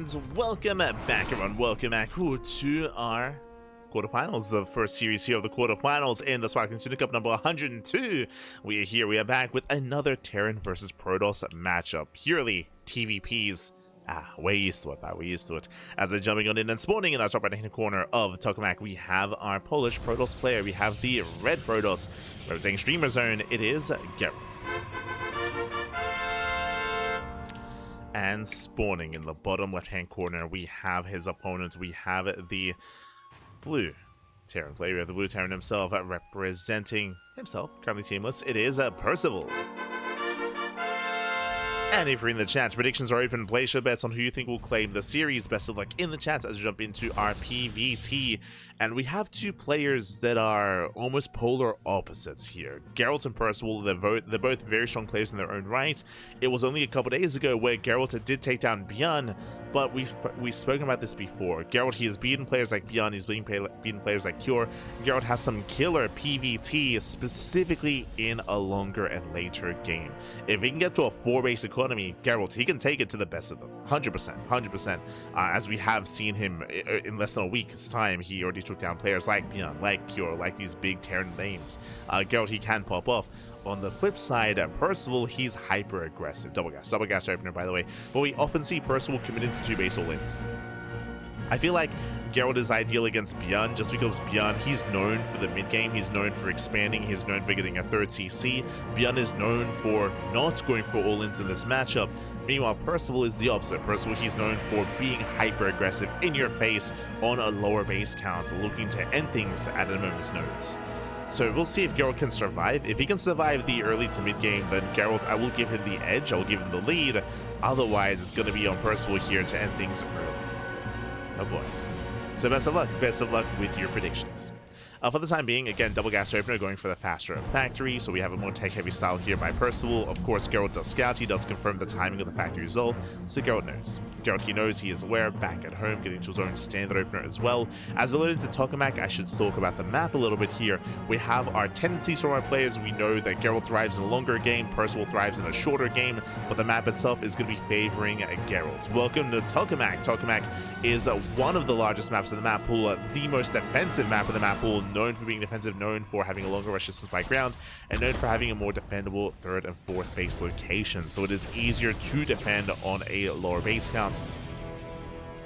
and welcome back everyone, welcome back to our quarterfinals, the first series here of the quarterfinals in the Sparkling Tuna Cup number 102. We are here, we are back with another Terran versus Protoss matchup, purely TvPs. We're used to it, we're used to it. As we're jumping on in and spawning in our top right hand corner of Tokamak, we have our Polish Protoss player, we have the red Protoss, representing Streamer Zone, it is Gerald. And spawning in the bottom left-hand corner, we have his opponent. We have the blue Terran player. We have the blue Terran himself representing himself, currently teamless. It is Percival. And if you're in the chat, predictions are open. Place your bets on who you think will claim the series. Best of luck in the chat as we jump into our PVT. And we have two players that are almost polar opposites here. Gerald and Percival, they're both very strong players in their own right. It was only a couple days ago where Gerald did take down Bjorn, but we've spoken about this before. Gerald, he has beaten players like Bjorn, he's beaten players like Cure. Gerald has some killer PVT, specifically in a longer and later game. If he can get to a 4-base economy, Gerald, he can take it to the best of them. 100%. As we have seen him in less than a week's time, he already took down players like Bjorn, like Cure, like these big Terran names. Gerald, he can pop off. On the flip side, Percival, he's hyper aggressive. Double gas opener, by the way. But we often see Percival committing to 2-base all-ins. I feel like Gerald is ideal against Bjorn just because Bjorn, he's known for the mid-game, he's known for expanding, he's known for getting a 3rd CC. Bjorn is known for not going for all-ins in this matchup. Meanwhile, Percival is the opposite. Percival, he's known for being hyper-aggressive, in your face, on a lower base count, looking to end things at a moment's notice. So we'll see if Gerald can survive. If he can survive the early to mid game, then Gerald, I will give him the edge, I will give him the lead. Otherwise, it's going to be on Percival here to end things early. Oh boy. So best of luck with your predictions. For the time being, again, double gas opener going for the faster factory, so we have a more tech-heavy style here by Percival. Of course, Gerald does scout, he does confirm the timing of the factory as well, so Gerald knows. Gerald, he knows, he is aware, back at home, getting to his own standard opener as well. As alluded to Tokamak, I should talk about the map a little bit here. We have our tendencies from our players. We know that Gerald thrives in a longer game, Percival thrives in a shorter game, but the map itself is going to be favoring Gerald. Welcome to Tokamak. Tokamak is one of the largest maps in the map pool, the most defensive map in the map pool, known for being defensive, known for having a longer rush distance by ground, and known for having a more defendable 3rd and 4th base location. So it is easier to defend on a lower base count.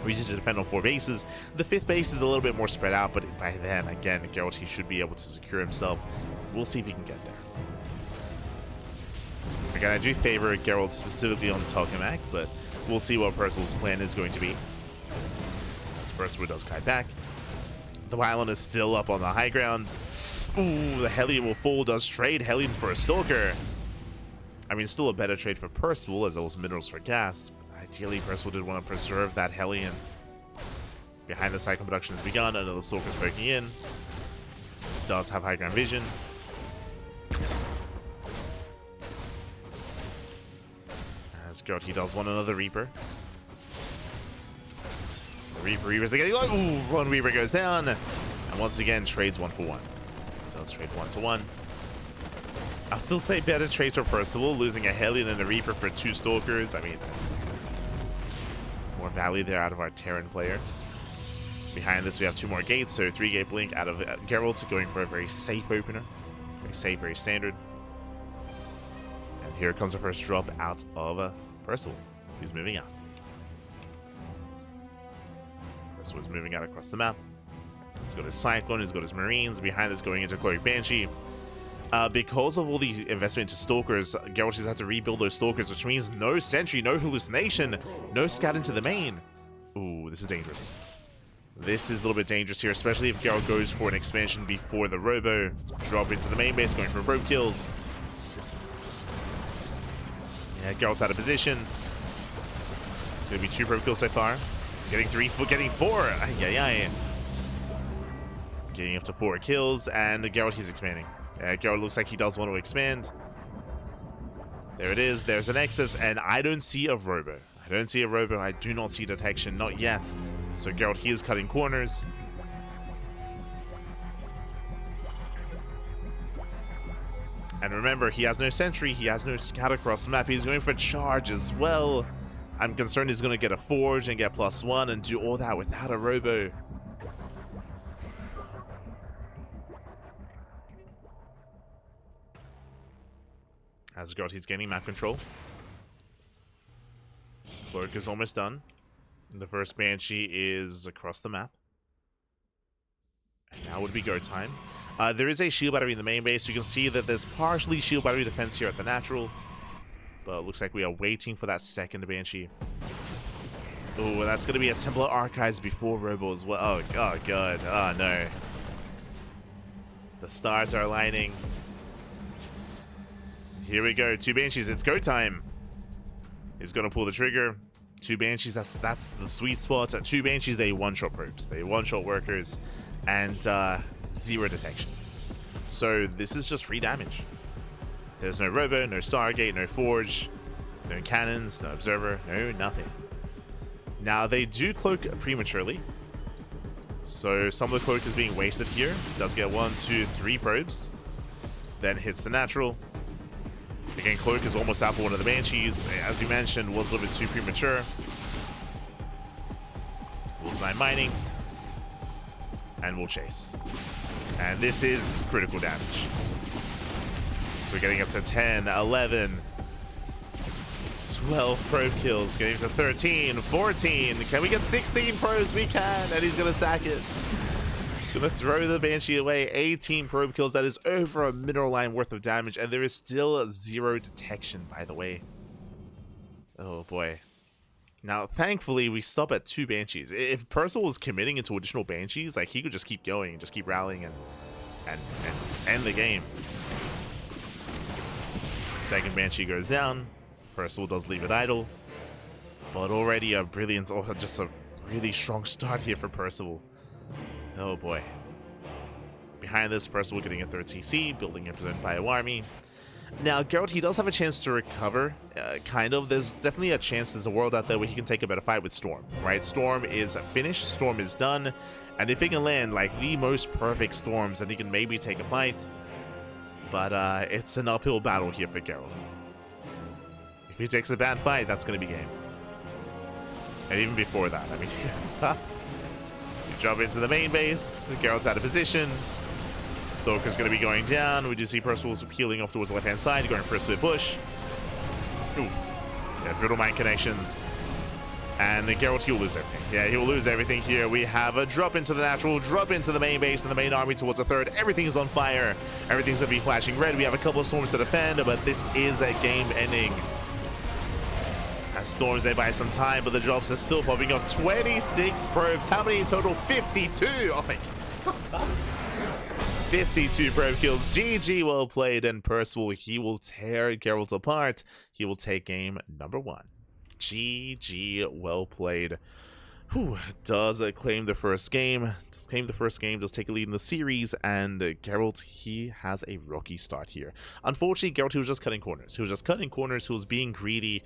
We're easy to defend on 4 bases. The 5th base is a little bit more spread out, but by then, again, Gerald, he should be able to secure himself. We'll see if he can get there. Again, I do favor Gerald specifically on Tokamak, but we'll see what Percival's plan is going to be. As Percival does kite back. The Wylon is still up on the high ground. Ooh, the Hellion will fall, does trade Hellion for a Stalker. I mean, still a better trade for Percival as those minerals for gas. Ideally, Percival did want to preserve that Hellion. Behind the cycle production has begun, another Stalker is poking in. Does have high ground vision. As Gerald, he does want another Reaper. Reapers are getting low. Ooh, one Reaper goes down. And once again, trades 1 for 1. Does trade 1 to 1. I'll still say better trades for Percival, losing a Hellion and a Reaper for 2 Stalkers. I mean, more value there out of our Terran player. Behind this, we have 2 more gates, so 3-gate blink out of Gerald, going for a very safe opener. Very safe, very standard. And here comes the first drop out of Percival, who's moving out. Was moving out across the map. He's got his Cyclone, he's got his Marines. Behind this, going into Glorious Banshee. Because of all the investment into Stalkers, Gerald has had to rebuild those Stalkers, which means no Sentry, no Hallucination, no Scout into the main. Ooh, this is dangerous. This is a little bit dangerous here, especially if Gerald goes for an expansion before the Robo. Drop into the main base, going for rope kills. Yeah, Gerald's out of position. It's going to be 2 rope kills so far. Getting 3, getting 4. Ay. Getting up to 4 kills, and Gerald, he's expanding. Gerald looks like he does want to expand. There it is. There's a Nexus, and I don't see a Robo. I do not see detection, not yet. So Gerald, he is cutting corners. And remember, he has no Sentry, he has no Scout across the map. He's going for charge as well. I'm concerned he's going to get a Forge and get +1 and do all that without a Robo. As Gerald, he's gaining map control. Cloak is almost done. The first Banshee is across the map. And now would be go time. There is a shield battery in the main base. You can see that there's partially shield battery defense here at the natural. But it looks like we are waiting for that second Banshee. Oh, that's going to be a Templar Archives before Robo as well. Oh, God. Oh, no. The stars are aligning. Here we go. 2 Banshees. It's go time. He's going to pull the trigger. 2 Banshees. That's the sweet spot. 2 Banshees, they one-shot probes. They one-shot workers. And 0 detection. So this is just free damage. There's no Robo, no Stargate, no Forge, no cannons, no Observer, no nothing. Now they do cloak prematurely. So some of the cloak is being wasted here. Does get 1, 2, 3 probes. Then hits the natural. Again, cloak is almost out for one of the Banshees. As we mentioned, was a little bit too premature. Wolves 9 mining. And we'll chase. And this is critical damage. So we're getting up to 10, 11, 12 probe kills. Getting to 13, 14. Can we get 16 probes? We can. And he's going to sack it. He's going to throw the Banshee away. 18 probe kills. That is over a mineral line worth of damage. And there is still 0 detection, by the way. Oh, boy. Now, thankfully, we stop at 2 Banshees. If Percival was committing into additional Banshees, like, he could just keep going and just keep rallying and end the game. Second Banshee goes down. Percival does leave it idle. But already a brilliant, or just a really strong start here for Percival. Oh, boy. Behind this, Percival getting a 3rd CC, building up his own bio army. Now, Gerald, he does have a chance to recover, kind of. There's definitely a chance there's a world out there where he can take a better fight with Storm, right? Storm is finished, Storm is done, and if he can land, like, the most perfect Storms, then he can maybe take a fight. But it's an uphill battle here for Gerald. If he takes a bad fight, that's going to be game. And even before that, I mean, so we jump into the main base, Gerald's out of position. Stoker's going to be going down. We do see Percival's peeling off towards the left-hand side, going for a split push. Oof. Yeah, brittle mine connections. And Gerald, he'll lose everything. Yeah, he'll lose everything here. We have a drop into the natural, drop into the main base, and the main army towards the 3rd. Everything is on fire. Everything's going to be flashing red. We have a couple of storms to defend, but this is a game ending. As storms, they buy some time, but the drops are still popping off. 26 probes. How many in total? 52. Oh, my God. 52 probe kills. GG, well played. And Percival, he will tear Gerald apart. He will take game number 1. GG, well played. Whew, does claim the first game. Does take a lead in the series, and Gerald, he has a rocky start here. Unfortunately, Gerald, he was just cutting corners. He was being greedy.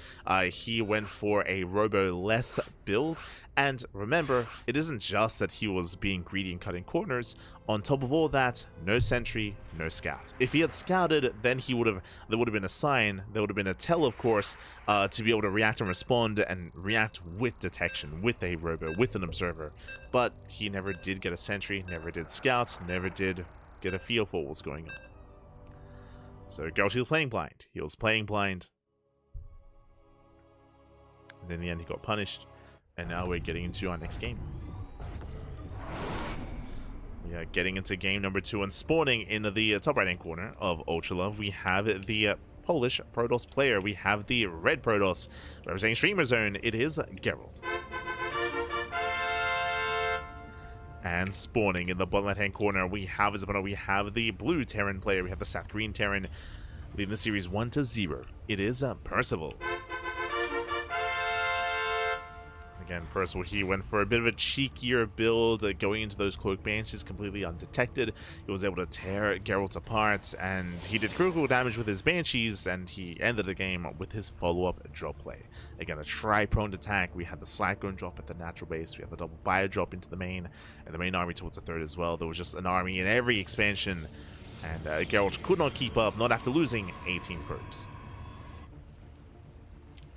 He went for a Robo-less build, and remember, it isn't just that he was being greedy and cutting corners. On top of all that, no sentry, no scout. If he had scouted, then there would have been a sign, there would have been a tell, of course, to be able to react and respond, and react with detection, with a Robo, with an observer. But he never did get a sentry, never did scout, never did get a feel for what was going on. So Gerald, he was playing blind. And in the end, he got punished. And now we're getting into our next game. We are getting into game number 2, and spawning in the top right-hand corner of Ultra Love, we have the Polish Protoss player. We have the red Protoss representing Streamer Zone. It is Gerald. And spawning in the bottom left-hand corner, we have the blue Terran player. We have the South Green Terran, leading the series 1-0. It is Percival. Again, Percival, he went for a bit of a cheekier build, going into those Cloak Banshees completely undetected. He was able to tear Geralt apart, and he did critical damage with his Banshees, and he ended the game with his follow-up drop play. Again, a tri-pronged attack. We had the Cyclone drop at the natural base, we had the double bio drop into the main, and the main army towards the 3rd as well. There was just an army in every expansion, and Geralt could not keep up, not after losing 18 probes.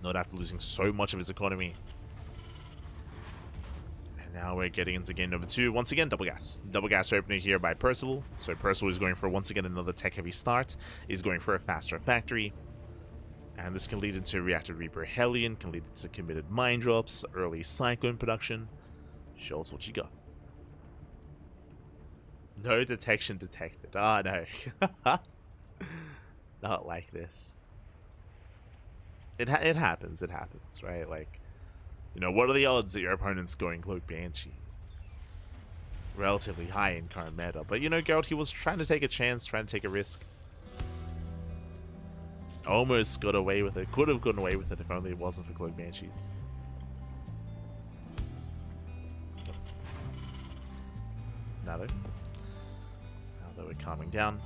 Not after losing so much of his economy. And now we're getting into game number 2. Once again, double gas. Double gas opener here by Percival. So Percival is going for, once again, another tech-heavy start. He's going for a faster factory. And this can lead into Reactor Reaper Hellion, can lead into committed mine drops, early Cyclone production. Show us what you got. No detection detected. Ah, no. Not like this. It happens, right? Like, you know, what are the odds that your opponent's going Cloak Banshee? Relatively high in current meta. But, you know, Gerald, he was trying to take a chance, trying to take a risk. Almost got away with it. Could have gotten away with it if only it wasn't for Cloak Banshees. Now though. Now that we're calming down.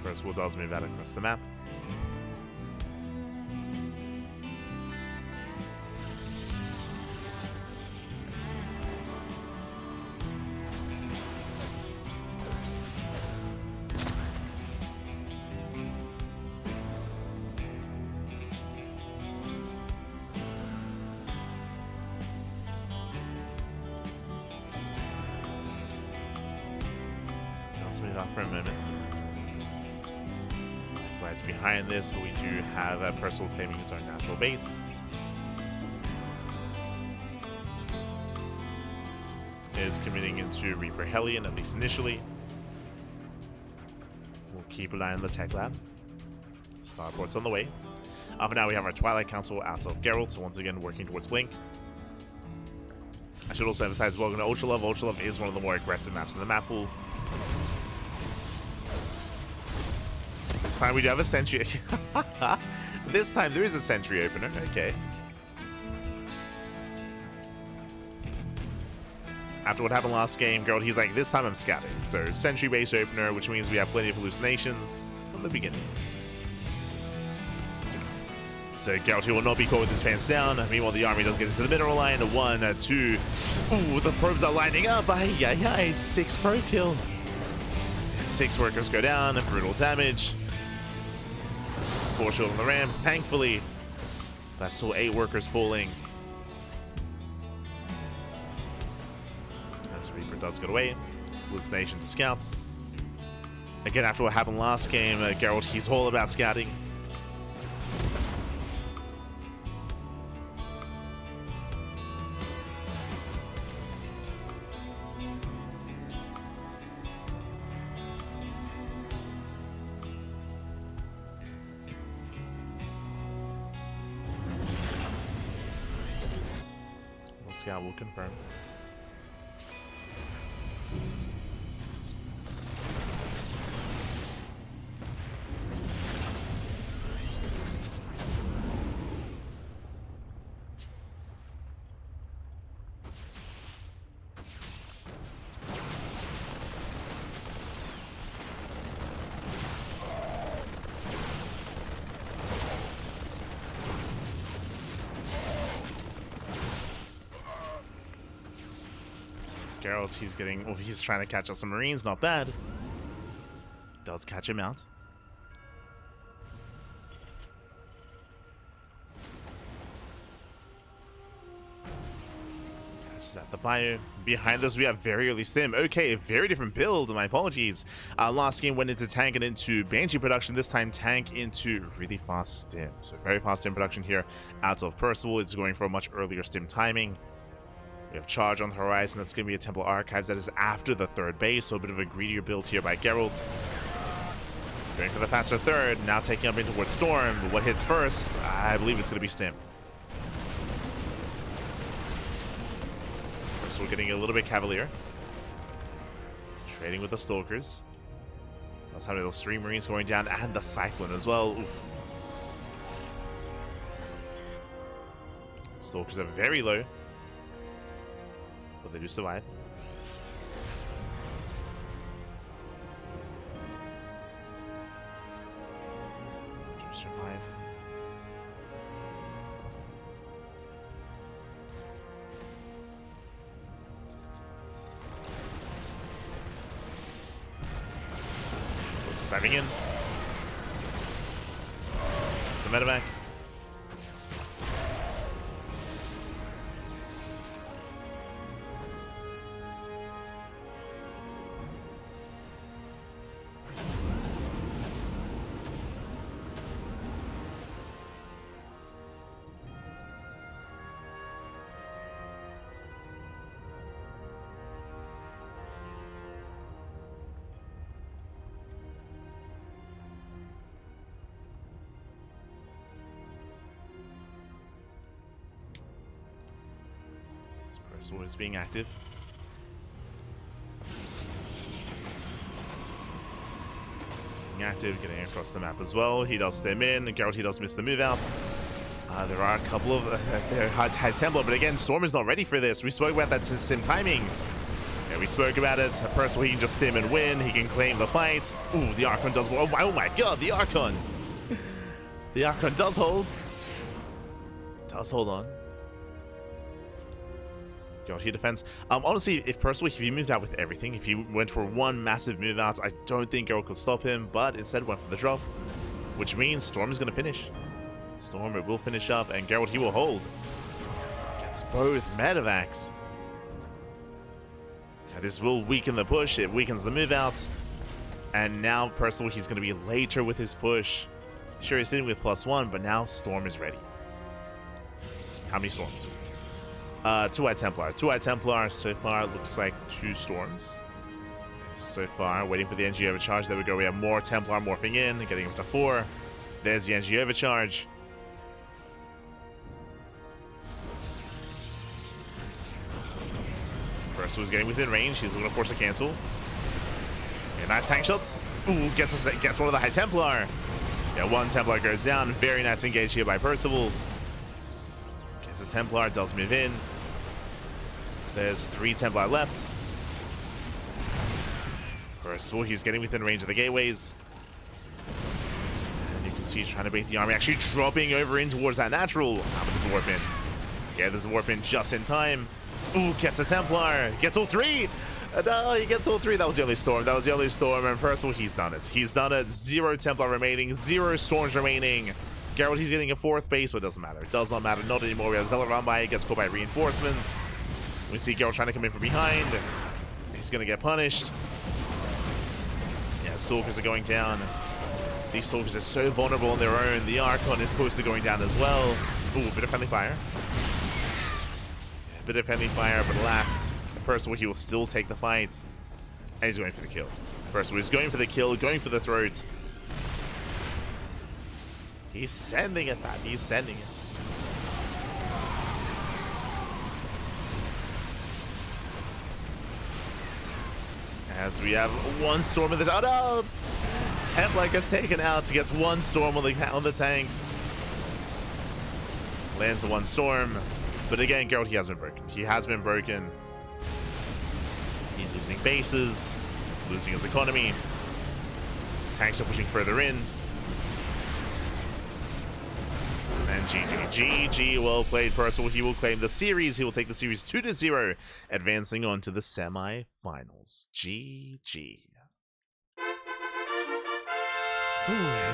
Percival does move out across the map. Let's move out for a moment. Behind this, we do have Percival claiming his own natural base. Is committing into Reaper Hellion, at least initially. We'll keep an eye on the tech lab. Starport's on the way. For now, we have our Twilight Council out of Gerald, so once again working towards Blink. I should also emphasize, welcome to Ultra Love. Ultra Love is one of the more aggressive maps in the map pool. This time we do have a sentry. This time there is a sentry opener. Okay. After what happened last game, Gerald, he's like, this time I'm scouting. So sentry base opener, which means we have plenty of hallucinations from the beginning. So Gerald, he will not be caught with his pants down. Meanwhile, the army does get into the mineral line. 1, 2. Ooh, the probes are lining up. Ay, ay, ay. 6 probe kills. 6 workers go down. Brutal damage. 4 shield on the ramp, thankfully. That's still 8 workers falling. As Reaper does get away. Hallucination to scout. Again, after what happened last game, Gerald, he's all about scouting. Scout will confirm. Gerald, he's getting, well, he's trying to catch out some Marines, not bad. Does catch him out. Catches at the bio. Behind us, we have very early stim. Okay, a very different build, my apologies. Last game went into tank and into Banshee production. This time, tank into really fast stim. So very fast stim production here out of Percival. It's going for a much earlier stim timing. We have Charge on the horizon. That's going to be a Temple Archives. That is after the 3rd base, so a bit of a greedier build here by Gerald. Going for the faster 3rd, now taking up in towards Storm. But what hits first? I believe it's going to be Stim. So we're getting a little bit cavalier. Trading with the Stalkers. That's how those 3 Marines going down, and the Cyclone as well. Oof. Stalkers are very low. But they do survive. Diving in. It's a medevac. Percival is being active. He's being active, getting across the map as well. He does stem in. Gerald, he does miss the move out. There are a couple of high Templar, but again, Storm is not ready for this. We spoke about that stem timing. Yeah, we spoke about it. Percival, he can just stem and win. He can claim the fight. Ooh, the Archon does. Oh my god, the Archon. The Archon does hold. Does hold on. God, he defends. Honestly, if Percival, if he moved out with everything, if he went for one massive move out, I don't think Gerald could stop him, but instead went for the drop, which means Storm is going to finish. Storm, it will finish up, and Gerald, he will hold. Gets both medevacs. Now, this will weaken the push. It weakens the move outs. And now Percival, he's going to be later with his push. Sure, he's sitting with +1, but now Storm is ready. How many Storms? 2 High Templar. 2 High Templar. So far, it looks like 2 Storms. So far, waiting for the NG overcharge. There we go. We have more Templar morphing in, getting up to 4. There's the NG overcharge. Percival's getting within range. He's going to force a cancel. Yeah, nice tank shots. Ooh, gets one of the High Templar. Yeah, 1 Templar goes down. Very nice engage here by Percival. Gets his Templar, does move in. There's 3 Templar left. Percival, he's getting within range of the gateways. And you can see he's trying to bait the army, actually dropping over in towards that natural. Ah, but there's a warp in. Yeah, there's a warp in just in time. Ooh, gets a Templar. Gets all 3. No, he gets all 3. That was the only Storm. That was the only Storm. And Percival, he's done it. He's done it. 0 Templar remaining. 0 Storms remaining. Gerald, he's getting a 4th base, but it doesn't matter. It does not matter. Not anymore. We have Zealot run by. Gets caught by reinforcements. We see Gerald trying to come in from behind. He's going to get punished. Yeah, Stalkers are going down. These Stalkers are so vulnerable on their own. The Archon is close to going down as well. Ooh, a bit of friendly fire. Yeah, a bit of friendly fire, but alas, Percival, he will still take the fight. And he's going for the kill. Percival is going for the kill, going for the throat. He's sending it, man. He's sending it. As we have 1 Storm in the... Oh no! Templar gets taken out. He gets 1 Storm on the tanks. Lands the 1 Storm. But again, Gerald, he has been broken. He has been broken. He's losing bases. Losing his economy. Tanks are pushing further in. And GG. GG, well played, Percival. He will claim the series. He will take the series 2-0, advancing on to the semi-finals. GG.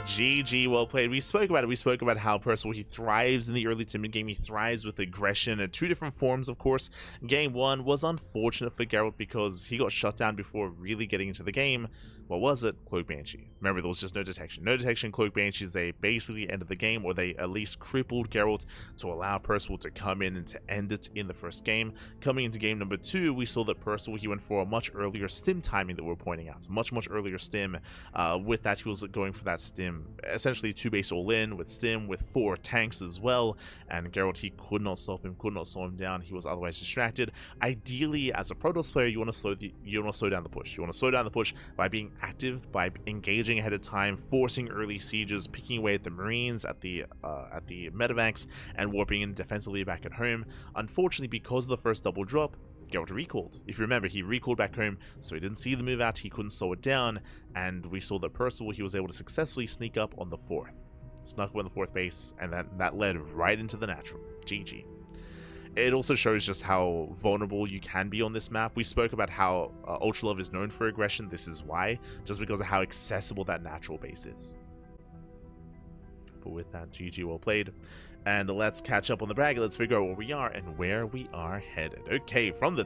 GG, well played. We spoke about it. We spoke about how Percival, he thrives in the early to mid-game. He thrives with aggression in 2 different forms, of course. Game 1 was unfortunate for Gerald because he got shut down before really getting into the game. What was it? Cloak Banshee. Remember, there was just no detection. No detection, Cloak Banshees, they basically ended the game, or they at least crippled Gerald to allow Percival to come in and to end it in the first game. Coming into game number 2, we saw that Percival, he went for a much earlier stim timing that we're pointing out. Much earlier stim. With that, he was going for that stim, essentially 2 base all in with stim, with 4 tanks as well. And Gerald, he could not stop him, could not slow him down. He was otherwise distracted. Ideally, as a Protoss player, you want to slow down the push. You want to slow down the push by being active, by engaging ahead of time, forcing early sieges, picking away at the Marines, at the medevacs, and warping in defensively back at home. Unfortunately, because of the first double drop, Gerald recalled. If you remember, he recalled back home, so he didn't see the move out, he couldn't slow it down, and we saw that Percival, he was able to successfully sneak up on the 4th. Snuck up on the 4th base, and that led right into the natural. GG. It also shows just how vulnerable you can be on this map. We spoke about how Ultra Love is known for aggression. This is why, just because of how accessible that natural base is. But with that, GG, well played. And let's catch up on the bracket. Let's figure out where we are and where we are headed. Okay, from the